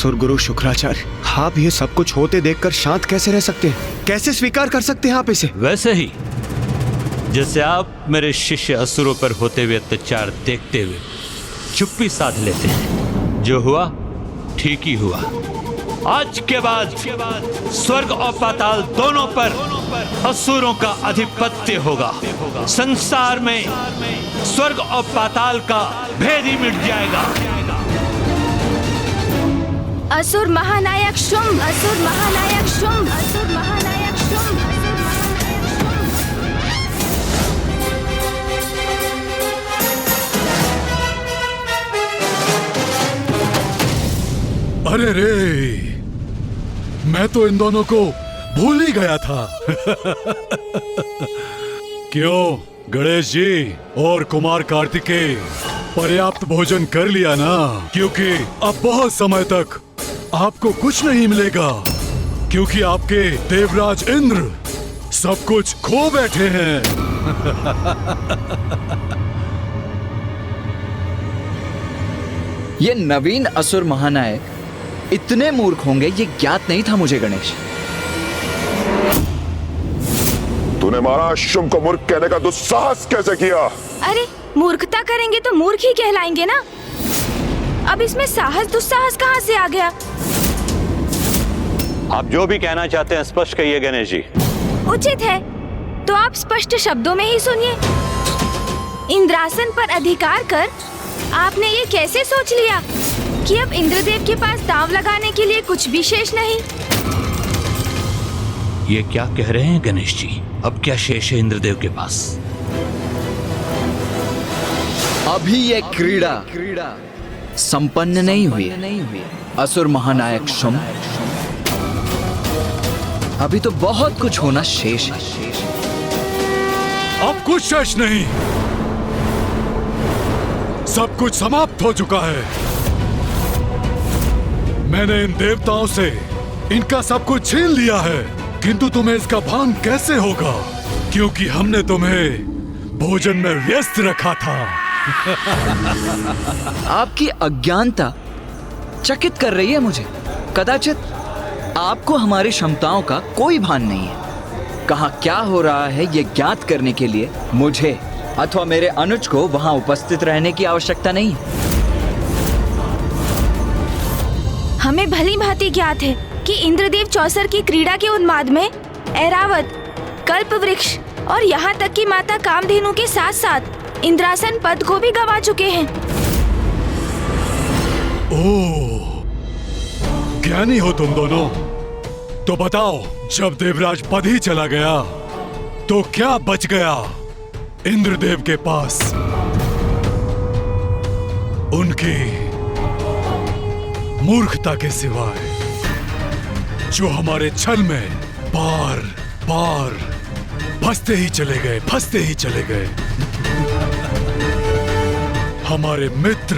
असुर गुरु शुक्राचार्य, आप ये सब कुछ होते देखकर शांत कैसे रह सकते हैं? कैसे स्वीकार कर सकते हैं आप इसे? वैसे ही जैसे आप मेरे शिष्य असुरों पर होते हुए अत्याचार देखते हुए चुप्पी साध लेते हैं। जो हुआ ठीक ही हुआ। आज के बाद स्वर्ग और पाताल दोनों पर असुरों का आधिपत्य होगा। संसार में स्वर्ग और पाताल का भेद ही मिट जाएगा। असुर महानायक शुंभ, असुर महानायक शुंभ, असुर महानायक शुंभ। अरे रे, मैं तो इन दोनों को भूल ही गया था। क्यों गणेश जी और कुमार कार्तिकेय, पर्याप्त भोजन कर लिया ना? क्योंकि अब बहुत समय तक आपको कुछ नहीं मिलेगा, क्योंकि आपके देवराज इंद्र सब कुछ खो बैठे हैं। ये नवीन असुर महानायक इतने मूर्ख होंगे ये ज्ञात नहीं था मुझे गणेश। तूने महाराज शुंभ को मूर्ख कहने का दुस्साहस कैसे किया? अरे मूर्खता करेंगे तो मूर्ख ही कहलाएंगे ना। अब इसमें साहस दुस्साहस कहाँ से आ गया? आप जो भी कहना चाहते हैं स्पष्ट कहिए गणेश जी। उचित है तो आप स्पष्ट शब्दों में ही सुनिए। इंद्रासन पर अधिकार कर आपने ये कैसे सोच लिया कि अब इंद्रदेव के पास दांव लगाने के लिए कुछ भी शेष नहीं? ये क्या कह रहे हैं गणेश जी? अब क्या शेष है इंद्रदेव के पास? अभी ये क्रीड़ा संपन्न नहीं हुई। असुर महानायक शुंभ, अभी तो बहुत कुछ होना शेष है। अब कुछ शेष नहीं, सब कुछ समाप्त हो चुका है। मैंने इन देवताओं से इनका सब कुछ छीन लिया है, किंतु तुम्हें इसका भान कैसे होगा? क्योंकि हमने तुम्हें भोजन में व्यस्त रखा था। आपकी अज्ञानता चकित कर रही है मुझे। कदाचित आपको हमारी क्षमताओं का कोई भान नहीं है। कहाँ क्या हो रहा है ये ज्ञात करने के लिए मुझे अथवा मेरे अनुज को वहां उपस्थित रहने की आवश्यकता नहीं है। हमें भली भांति ज्ञात है कि इंद्रदेव चौसर की क्रीड़ा के उन्माद में ऐरावत, कल्पवृक्ष और यहाँ तक कि माता कामधेनु के साथ साथ इंद्रासन पद को भी गंवा चुके हैं। ओह, ज्ञानी हो तुम दोनों। तो बताओ, जब देवराज पद ही चला गया तो क्या बच गया इंद्रदेव के पास? उनकी मूर्खता के सिवाय, जो हमारे छल में बार बार फंसते ही चले गए। हमारे मित्र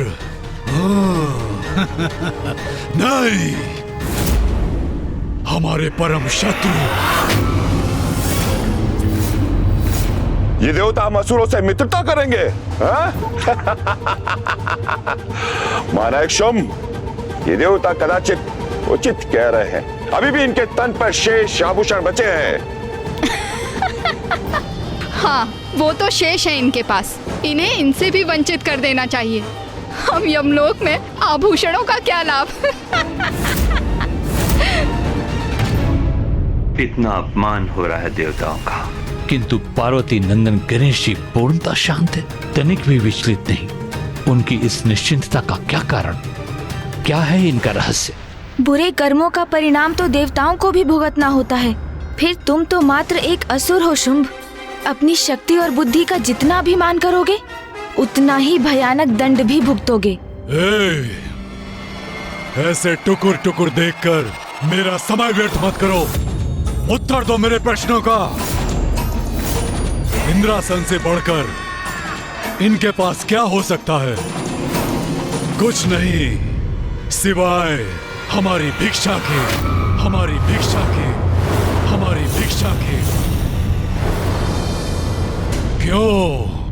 नहीं, हमारे परम शत्रु। ये देवता हम असुरों से मित्रता करेंगे? महानायक शुंभ, ये देवता कदाचित उचित कह रहे हैं। अभी भी इनके तन पर शेष आभूषण बचे हैं। हाँ, वो तो शेष है इनके पास। इन्हें इनसे भी वंचित कर देना चाहिए। हम यमलोक में आभूषणों का क्या लाभ? इतना अपमान हो रहा है देवताओं का, किंतु पार्वती नंदन गणेश जी पूर्णतः शांत है, तनिक भी विचलित नहीं। उनकी इस निश्चिंतता का क्या कारण? क्या है इनका रहस्य? बुरे कर्मों का परिणाम तो देवताओं को भी भुगतना होता है। फिर तुम तो मात्र एक असुर हो शुंभ। अपनी शक्ति और बुद्धि का जितना अभिमान करोगे उतना ही भयानक दंड भी भुगतोगे। ऐसे टुकुर टुकुर देखकर मेरा समय व्यर्थ मत करो। उत्तर दो मेरे प्रश्नों का। इंद्रासन से बढ़कर इनके पास क्या हो सकता है? कुछ नहीं, सिवाय हमारी भिक्षा के, हमारी भिक्षा के, हमारी भिक्षा के। क्यों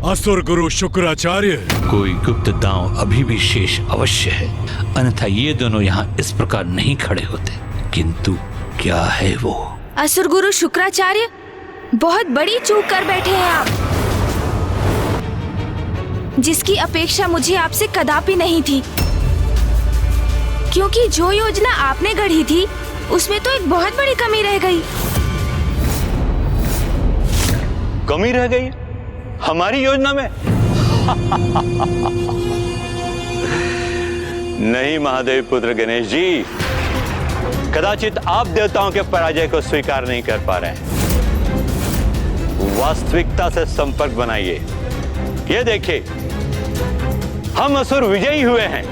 असुर गुरु शुक्राचार्य। कोई गुप्त दांव अभी भी शेष अवश्य है, अन्यथा ये दोनों यहाँ इस प्रकार नहीं खड़े होते। किंतु क्या है वो? असुर गुरु शुक्राचार्य, बहुत बड़ी चूक कर बैठे हैं आप, जिसकी अपेक्षा मुझे आपसे कदापि नहीं थी। क्योंकि जो योजना आपने गढ़ी थी उसमें तो एक बहुत बड़ी कमी रह गई। कमी रह गई हमारी योजना में? नहीं महादेव पुत्र गणेश जी, कदाचित आप देवताओं के पराजय को स्वीकार नहीं कर पा रहे हैं। वास्तविकता से संपर्क बनाइए। ये देखिए, हम असुर विजयी हुए हैं,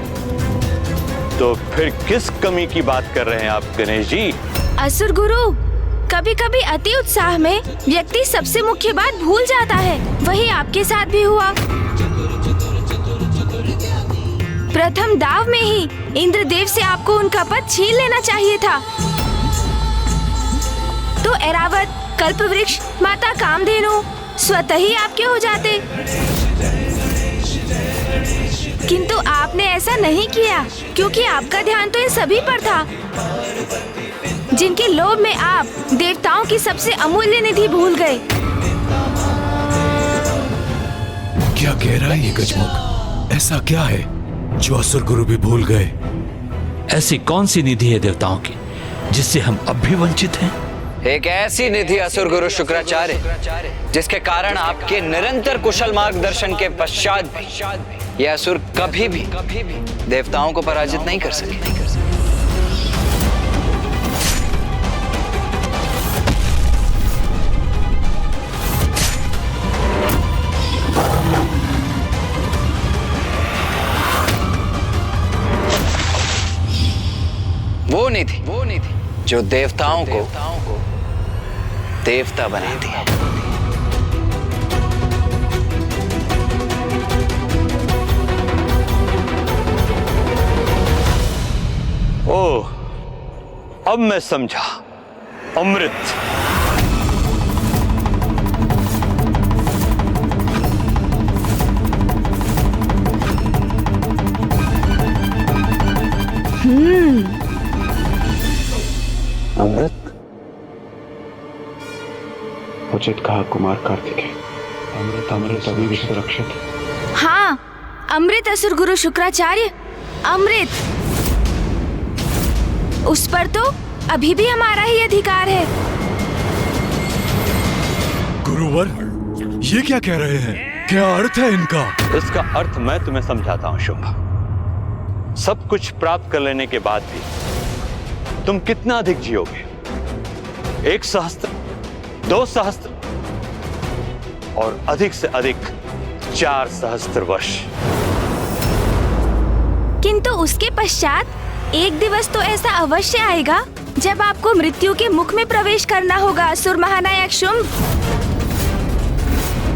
तो फिर किस कमी की बात कर रहे हैं आप गणेश जी? असुर गुरु, कभी कभी अति उत्साह में व्यक्ति सबसे मुख्य बात भूल जाता है। वही आपके साथ भी हुआ। प्रथम दाव में ही इंद्रदेव से आपको उनका पद छीन लेना चाहिए था, तो ऐरावत, कल्पवृक्ष, माता कामधेनु स्वतः ही आपके हो जाते। किंतु आपने ऐसा नहीं किया, क्योंकि आपका ध्यान तो इन सभी पर था, जिनके लोभ में आप देवताओं की सबसे अमूल्य निधि भूल गए। क्या कह रहा है ये गजमुख? ऐसा क्या है जो असुर गुरु भी भूल गए? ऐसी कौन सी निधि है देवताओं की जिससे हम अब भी वंचित हैं? एक ऐसी निधि असुर गुरु शुक्राचार्य, जिसके कारण आपके निरंतर कुशल मार्गदर्शन के पश्चात भी ये असुर कभी भी देवताओं को पराजित नहीं कर सके। वो निधि जो देवताओं को देवता बनाती है। ओह, अब मैं समझा। अमृत। अमृत? उचित कहा कुमार कार्तिकेय। अमृत अभी भी सुरक्षित। हाँ, अमृत असुर गुरु शुक्राचार्य, अमृत। उस पर तो अभी भी हमारा ही अधिकार है। गुरुवर, ये क्या कह रहे हैं? क्या अर्थ है इनका? इसका अर्थ मैं तुम्हें समझाता हूं शुंभ। सब कुछ प्राप्त कर लेने के बाद भी तुम कितना अधिक जियोगे? 1 सहस्त्र, 2 सहस्त्र और अधिक से अधिक 4 सहस्त्र वर्ष। किंतु उसके पश्चात एक दिवस तो ऐसा अवश्य आएगा जब आपको मृत्यु के मुख में प्रवेश करना होगा, असुर महानायक शुंभ।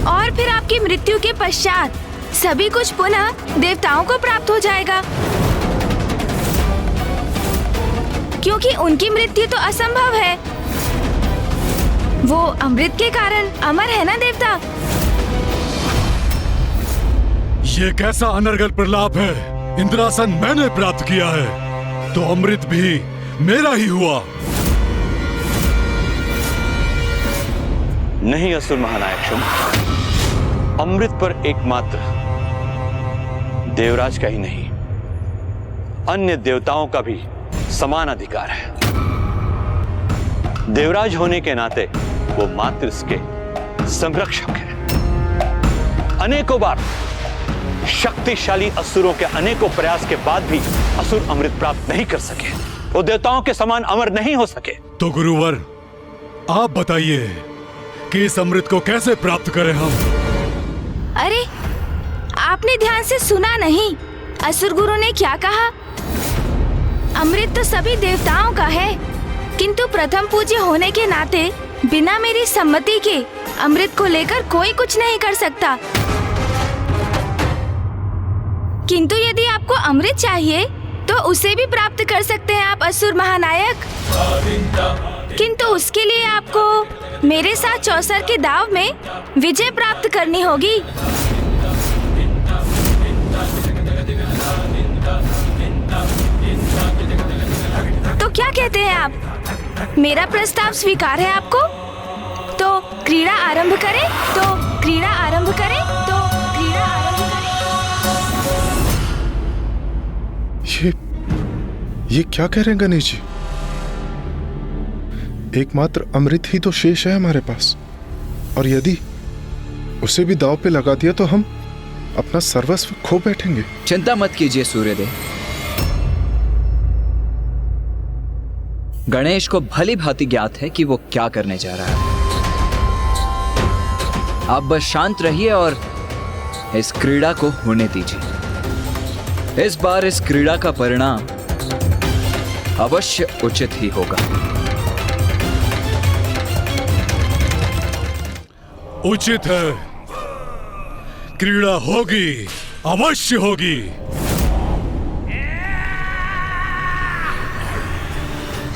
और फिर आपकी मृत्यु के पश्चात सभी कुछ पुनः देवताओं को प्राप्त हो जाएगा, क्योंकि उनकी मृत्यु तो असंभव है। वो अमृत के कारण अमर है ना देवता। ये कैसा अनर्गल प्रलाप है? इंद्रासन मैंने प्राप्त किया है, तो अमृत भी मेरा ही हुआ। नहीं असुर महानायक शुंभ, अमृत पर एकमात्र देवराज का ही नहीं, अन्य देवताओं का भी समान अधिकार है। देवराज होने के नाते वो मात्र इसके संरक्षक है। अनेकों बार शक्तिशाली असुरों के अनेकों प्रयास के बाद भी असुर अमृत प्राप्त नहीं कर सके। वो देवताओं के समान अमर नहीं हो सके। तो गुरुवर, आप बताइए कि इस अमृत को कैसे प्राप्त करें हम? अरे, आपने ध्यान से सुना नहीं? असुर गुरु ने क्या कहा? अमृत तो सभी देवताओं का है, किंतु प्रथम पूज्य होने के नाते बिना मेरी सम्मति के अमृत को लेकर कोई कुछ नहीं कर सकता। किंतु यदि आपको अमृत चाहिए तो उसे भी प्राप्त कर सकते हैं आप, असुर महानायक। किंतु उसके लिए आपको मेरे साथ चौसर के दाव में विजय प्राप्त करनी होगी। मेरा प्रस्ताव स्वीकार है आपको? तो क्रीड़ा आरंभ करें, तो क्रीड़ा आरंभ करें, तो क्रीड़ा आरंभ करें। ये क्या कह रहे हैं गणेश जी? एकमात्र अमृत ही तो शेष है हमारे पास, और यदि उसे भी दांव पे लगा दिया तो हम अपना सर्वस्व खो बैठेंगे। चिंता मत कीजिए सूर्यदेव, गणेश को भली भांति ज्ञात है कि वो क्या करने जा रहा है। आप बस शांत रहिए और इस क्रीड़ा को होने दीजिए। इस बार इस क्रीड़ा का परिणाम अवश्य उचित ही होगा। उचित है, क्रीड़ा होगी, अवश्य होगी।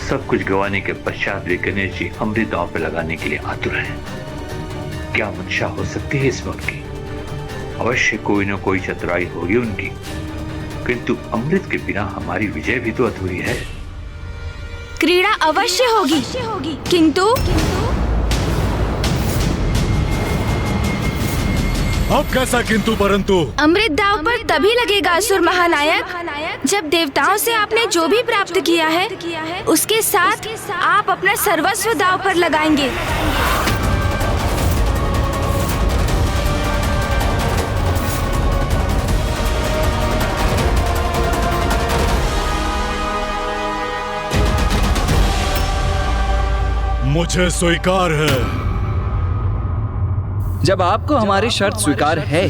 सब कुछ गंवाने के पश्चात भी गणेश जी अमृत दांव पे लगाने के लिए आतुर हैं। क्या मंशा हो सकती है इसमें उनकी? अवश्य कोई न कोई चतुराई होगी उनकी, किंतु अमृत के बिना हमारी विजय भी तो अधूरी है। क्रीड़ा अवश्य होगी, किंतु अब कैसा किंतु परंतु? अमृत दांव पर तभी लगेगा असुर महानायक जब देवताओं से आपने जो भी प्राप्त किया है उसके साथ आप अपना सर्वस्व दांव पर लगाएंगे। मुझे स्वीकार है। जब आपको हमारी शर्त स्वीकार है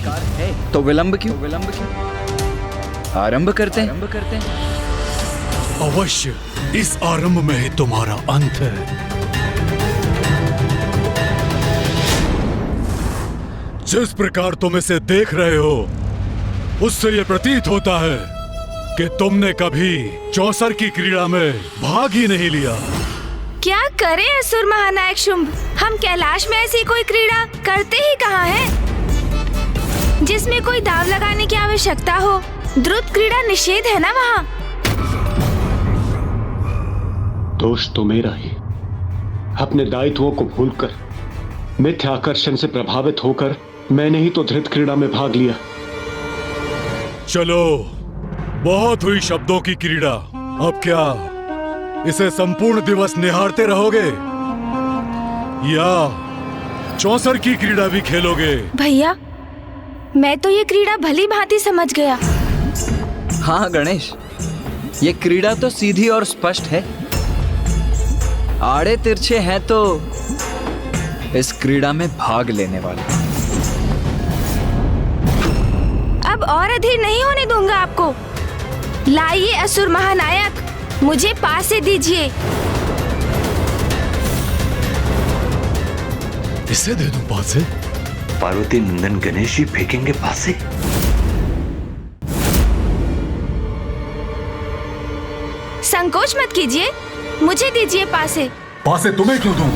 तो विलंब क्यों? आरंभ करते हैं। अवश्य, इस आरंभ में ही तुम्हारा अंत है। जिस प्रकार तुम इसे देख रहे हो उससे यह प्रतीत होता है कि तुमने कभी चौसर की क्रीड़ा में भाग ही नहीं लिया। क्या करें असुर महानायक शुंभ, हम कैलाश में ऐसी कोई क्रीड़ा करते ही कहाँ हैं जिसमें कोई दांव लगाने की आवश्यकता हो। द्रुत क्रीड़ा निषेध है ना वहाँ। दोष तो मेरा ही। अपने दायित्वों को भूलकर, मिथ्या आकर्षण से प्रभावित होकर मैंने ही तो धृत क्रीड़ा में भाग लिया। चलो, बहुत हुई शब्दों की क्रीड़ा। अब क्या इसे संपूर्ण दिवस निहारते रहोगे या चौसर की क्रीड़ा भी खेलोगे? भैया, मैं तो ये क्रीड़ा भली भांति समझ गया। हाँ गणेश, ये क्रीड़ा तो सीधी और स्पष्ट है। आड़े तिरछे हैं तो इस क्रीड़ा में भाग लेने वाले। अब और अधीर नहीं होने दूंगा आपको। लाइए असुर महानायक, मुझे पासे दीजिए। इसे दे दूं पासे? पार्वती नंदन गणेश जी फेंकेंगे पासे? संकोच मत कीजिए, मुझे दीजिए पासे। पासे तुम्हें क्यों दूं?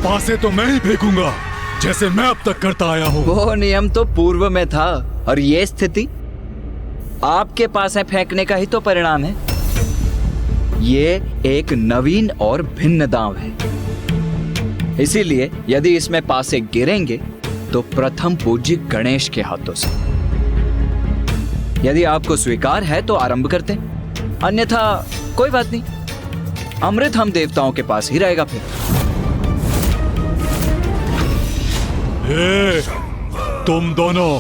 पासे तो मैं ही फेंकूंगा, जैसे मैं अब तक करता आया हूँ। वो नियम तो पूर्व में था, और ये स्थिति आपके पास है फेंकने का ही तो परिणाम है। ये एक नवीन और भिन्न दांव है, इसीलिए यदि इसमें पासे गिरेंगे तो प्रथम पूज्य गणेश के हाथों से। यदि आपको स्वीकार है तो आरंभ करते, अन्यथा कोई बात नहीं, अमृत हम देवताओं के पास ही रहेगा। फिर तुम दोनों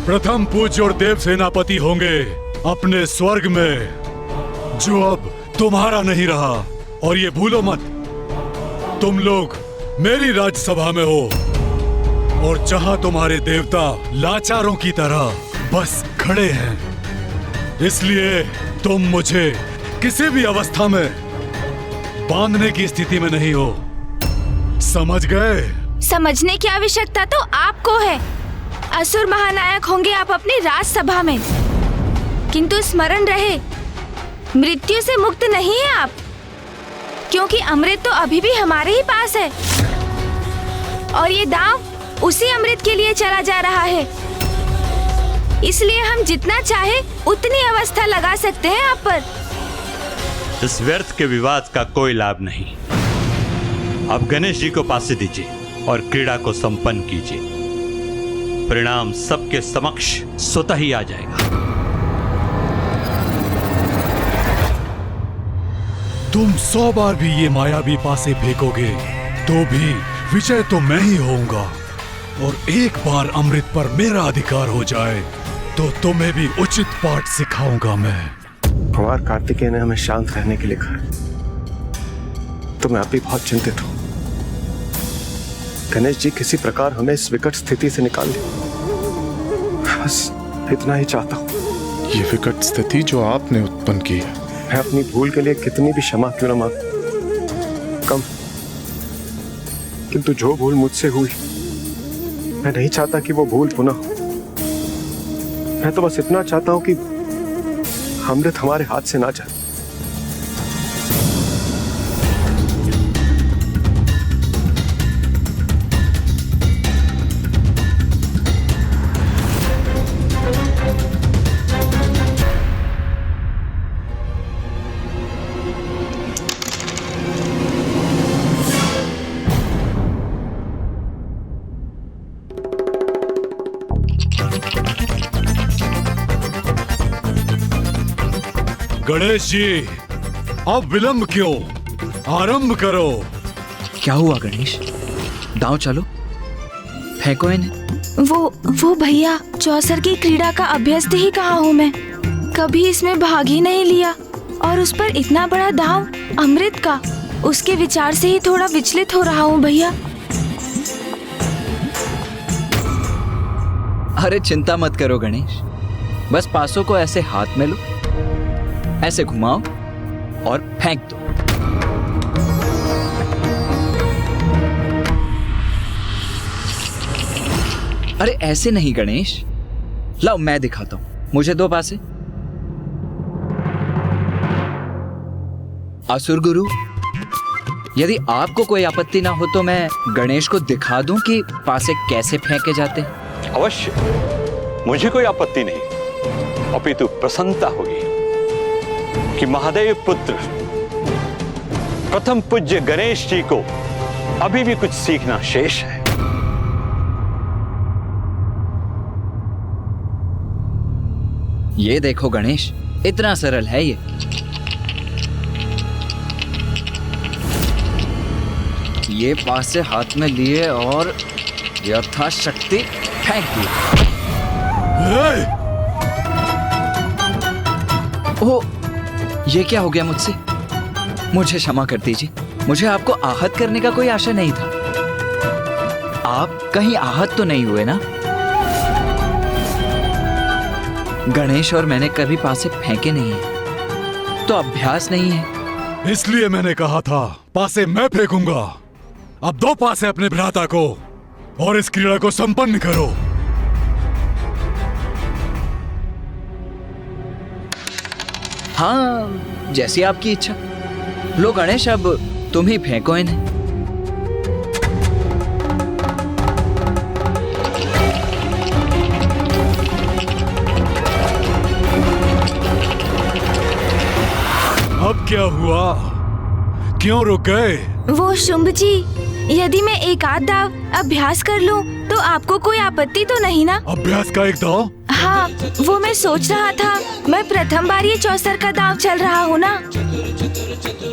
प्रथम पूज्य और देव सेनापति होंगे अपने स्वर्ग में, जो अब तुम्हारा नहीं रहा। और ये भूलो मत, तुम लोग मेरी राज्यसभा में हो, और जहां तुम्हारे देवता लाचारों की तरह बस खड़े हैं। इसलिए तुम मुझे किसी भी अवस्था में बांधने की स्थिति में नहीं हो। समझ गए? समझने की आवश्यकता तो आपको है। असुर महानायक होंगे आप अपनी राजसभा में, किंतु स्मरण रहे, मृत्यु से मुक्त नहीं है आप, क्योंकि अमृत तो अभी भी हमारे ही पास है, और ये दांव उसी अमृत के लिए चला जा रहा है। इसलिए हम जितना चाहे उतनी अवस्था लगा सकते हैं आप पर। इस व्यर्थ के विवाद का कोई लाभ नहीं। अब गणेश जी को पासे दीजिए और क्रीड़ा को संपन्न कीजिए। परिणाम सबके समक्ष स्वतः ही आ जाएगा। तुम 100 बार भी ये मायावी पासे फेंकोगे तो भी विजय तो मैं ही होऊंगा। और एक बार अमृत पर मेरा अधिकार हो जाए तो तुम्हें भी उचित पाठ सिखाऊंगा मैं। कुमार कार्तिकेय ने हमें शांत रहने के लिए कहा, तो मैं अभी बहुत चिंतित हूं। गणेश जी किसी प्रकार हमें इस विकट स्थिति से निकाल दे, बस इतना ही चाहता हूं। ये विकट स्थिति जो आपने उत्पन्न की है, मैं अपनी भूल के लिए कितनी भी क्षमा क्यों न मांग कम, किंतु जो भूल मुझसे हुई मैं नहीं चाहता कि वो भूल पुनः हो। मैं तो बस इतना चाहता हूं कि अमृत हमारे हाथ से ना जाए। गणेश जी, अब विलंब क्यों, आरंभ करो। क्या हुआ गणेश? दांव चलो, फेंको इन्हें। वो भैया, चौसर की क्रीड़ा का अभ्यस्त ही कहा हूँ मैं। कभी इसमें भाग ही नहीं लिया और उस पर इतना बड़ा दांव अमृत का, उसके विचार से ही थोड़ा विचलित हो रहा हूँ भैया। अरे चिंता मत करो गणेश, बस पासों को ऐसे हाथ में लो, ऐसे घुमाओ और फेंक दो। अरे ऐसे नहीं गणेश, लाओ मैं दिखाता हूं, मुझे दो पासे। असुर गुरु, यदि आपको कोई आपत्ति ना हो तो मैं गणेश को दिखा दूं कि पासे कैसे फेंके जाते हैं। अवश्य, मुझे कोई आपत्ति नहीं, अपितु प्रसन्नता होगी कि महादेव पुत्र प्रथम पूज्य गणेश जी को अभी भी कुछ सीखना शेष है। ये देखो गणेश, इतना सरल है ये पासे हाथ में लिए और यथाशक्ति फेंक दिए। ओह, ये क्या हो गया मुझसे? मुझे क्षमा कर दीजिए, मुझे आपको आहत करने का कोई आशा नहीं था। आप कहीं आहत तो नहीं हुए ना? गणेश और मैंने कभी पासे फेंके नहीं है, तो अभ्यास नहीं है। इसलिए मैंने कहा था पासे मैं फेंकूंगा। अब दो पासे अपने भ्राता को और इस क्रीड़ा को संपन्न करो। हाँ, जैसी आपकी इच्छा। लो गणेश, अब तुम ही फेंको इन्हें। अब क्या हुआ? क्यों रुक गए? वो शुंभ जी, यदि मैं एक आध दाव अभ्यास कर लूं तो आपको कोई आपत्ति तो नहीं ना? अभ्यास का एक दाव? हाँ, वो मैं सोच रहा था, मैं प्रथम बार ये चौसर का दाव चल रहा हूँ ना,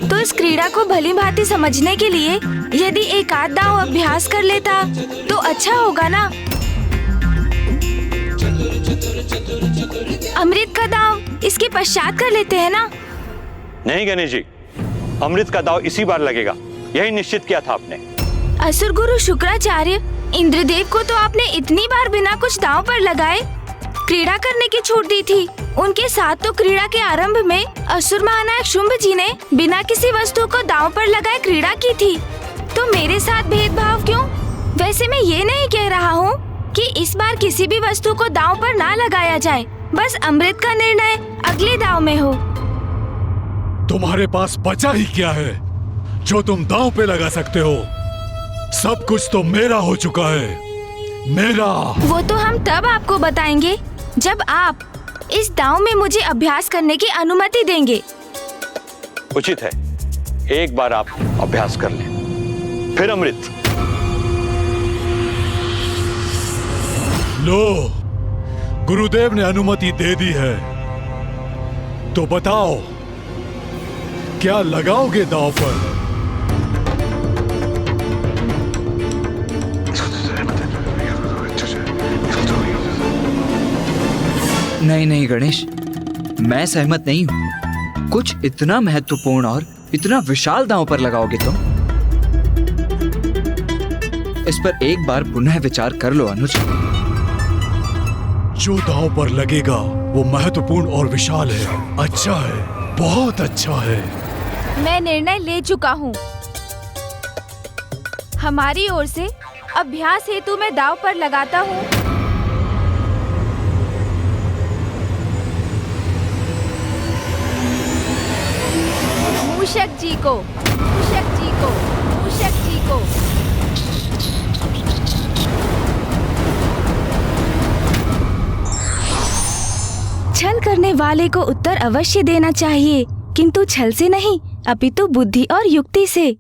तो इस क्रीड़ा को भली भांति समझने के लिए यदि एक आध दाव अभ्यास कर लेता तो अच्छा होगा ना। अमृत का दाव इसके पश्चात कर लेते हैं ना? नहीं गणेश जी, अमृत का दाव इसी बार लगेगा, यही निश्चित किया था आपने। असुर गुरु शुक्राचार्य, इंद्रदेव को तो आपने इतनी बार बिना कुछ दांव पर लगाए क्रीड़ा करने की छूट दी थी। उनके साथ तो क्रीड़ा के आरंभ में असुर महानायक शुंभ जी ने बिना किसी वस्तु को दांव पर लगाए क्रीड़ा की थी, तो मेरे साथ भेदभाव क्यों? वैसे मैं ये नहीं कह रहा हूँ कि इस बार किसी भी वस्तु को दांव पर ना लगाया जाए, बस अमृत का निर्णय अगले दांव में हो। तुम्हारे पास बचा ही क्या है जो तुम दांव पे लगा सकते हो? सब कुछ तो मेरा हो चुका है, मेरा। वो तो हम तब आपको बताएंगे जब आप इस दांव में मुझे अभ्यास करने की अनुमति देंगे। उचित है एक बार आप अभ्यास कर लें, फिर अमृत। लो, गुरुदेव ने अनुमति दे दी है, तो बताओ क्या लगाओगे दांव पर? नहीं नहीं गणेश, मैं सहमत नहीं हूं। कुछ इतना महत्वपूर्ण और इतना विशाल दांव पर लगाओगे तुम? इस पर एक बार पुनः विचार कर लो अनुज। जो दांव पर लगेगा वो महत्वपूर्ण और विशाल है, अच्छा है, बहुत अच्छा है। मैं निर्णय ले चुका हूँ। हमारी ओर से अभ्यास हेतु मैं दांव पर लगाता हूँ। मूषक जी को, मूषक जी को, मूषक जी को। छल करने वाले को उत्तर अवश्य देना चाहिए, किंतु छल से नहीं, अपितु बुद्धि और युक्ति से।